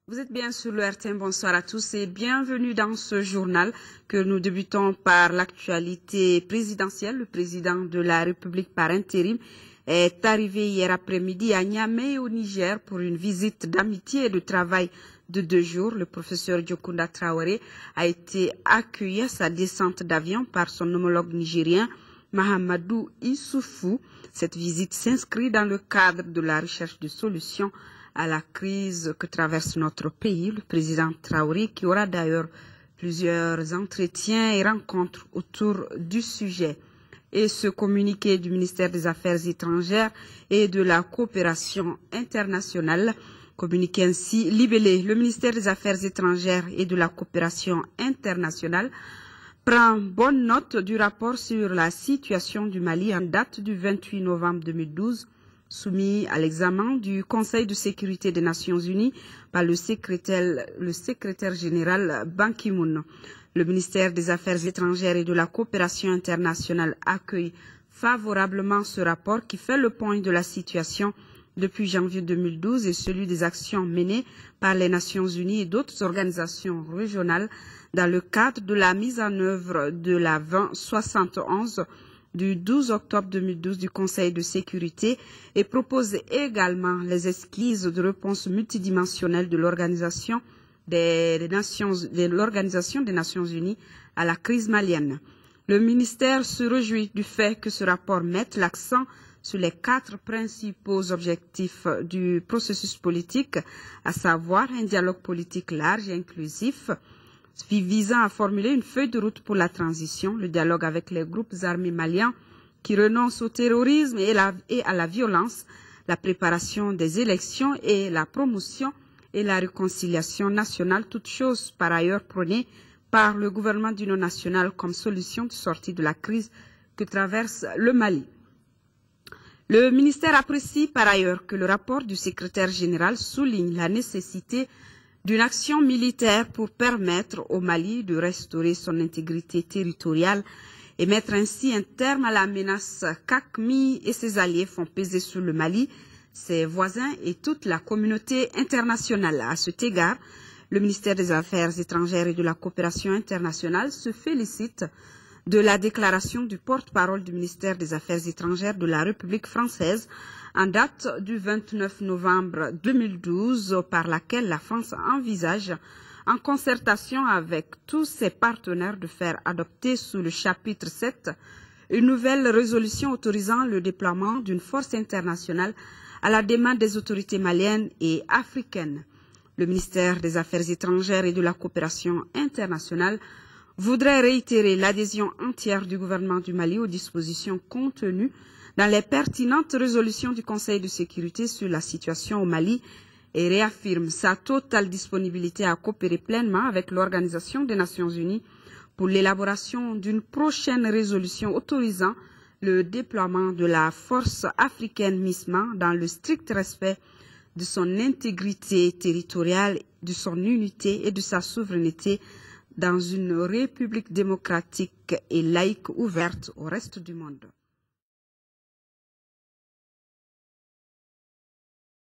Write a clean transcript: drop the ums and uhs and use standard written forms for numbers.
Vous êtes bien sur le RTM, bonsoir à tous et bienvenue dans ce journal que nous débutons par l'actualité présidentielle. Le président de la République par intérim est arrivé hier après-midi à Niamey au Niger pour une visite d'amitié et de travail de 2 jours. Le professeur Diokounda Traoré a été accueilli à sa descente d'avion par son homologue nigérien Mahamadou Issoufou. Cette visite s'inscrit dans le cadre de la recherche de solutions à la crise que traverse notre pays. Le président Traoré, qui aura d'ailleurs plusieurs entretiens et rencontres autour du sujet. Et ce communiqué du ministère des Affaires étrangères et de la coopération internationale, communiqué ainsi libellé, le ministère des Affaires étrangères et de la coopération internationale prend bonne note du rapport sur la situation du Mali en date du 28 novembre 2012, soumis à l'examen du Conseil de sécurité des Nations Unies par le secrétaire général Ban Ki-moon. Le ministère des Affaires étrangères et de la coopération internationale accueille favorablement ce rapport qui fait le point de la situation depuis janvier 2012 et celui des actions menées par les Nations Unies et d'autres organisations régionales dans le cadre de la mise en œuvre de la 2071 du 12 octobre 2012 du Conseil de sécurité et propose également les esquisses de réponse multidimensionnelle de l'Organisation des Nations Unies à la crise malienne. Le ministère se réjouit du fait que ce rapport mette l'accent sur les 4 principaux objectifs du processus politique, à savoir un dialogue politique large et inclusif, visant à formuler une feuille de route pour la transition, le dialogue avec les groupes armés maliens qui renoncent au terrorisme et à la violence, la préparation des élections et la promotion et la réconciliation nationale, toutes choses par ailleurs prônées par le gouvernement d'union nationale comme solution de sortie de la crise que traverse le Mali. Le ministère apprécie par ailleurs que le rapport du secrétaire général souligne la nécessité d'une action militaire pour permettre au Mali de restaurer son intégrité territoriale et mettre ainsi un terme à la menace qu'AQMI et ses alliés font peser sur le Mali, ses voisins et toute la communauté internationale. À cet égard, le ministère des Affaires étrangères et de la coopération internationale se félicite de la déclaration du porte-parole du ministère des Affaires étrangères de la République française en date du 29 novembre 2012 par laquelle la France envisage, en concertation avec tous ses partenaires, de faire adopter sous le chapitre 7 une nouvelle résolution autorisant le déploiement d'une force internationale à la demande des autorités maliennes et africaines. Le ministère des Affaires étrangères et de la coopération internationale voudrait réitérer l'adhésion entière du gouvernement du Mali aux dispositions contenues dans les pertinentes résolutions du Conseil de sécurité sur la situation au Mali et réaffirme sa totale disponibilité à coopérer pleinement avec l'Organisation des Nations Unies pour l'élaboration d'une prochaine résolution autorisant le déploiement de la force africaine MISMA dans le strict respect de son intégrité territoriale, de son unité et de sa souveraineté dans une république démocratique et laïque ouverte au reste du monde.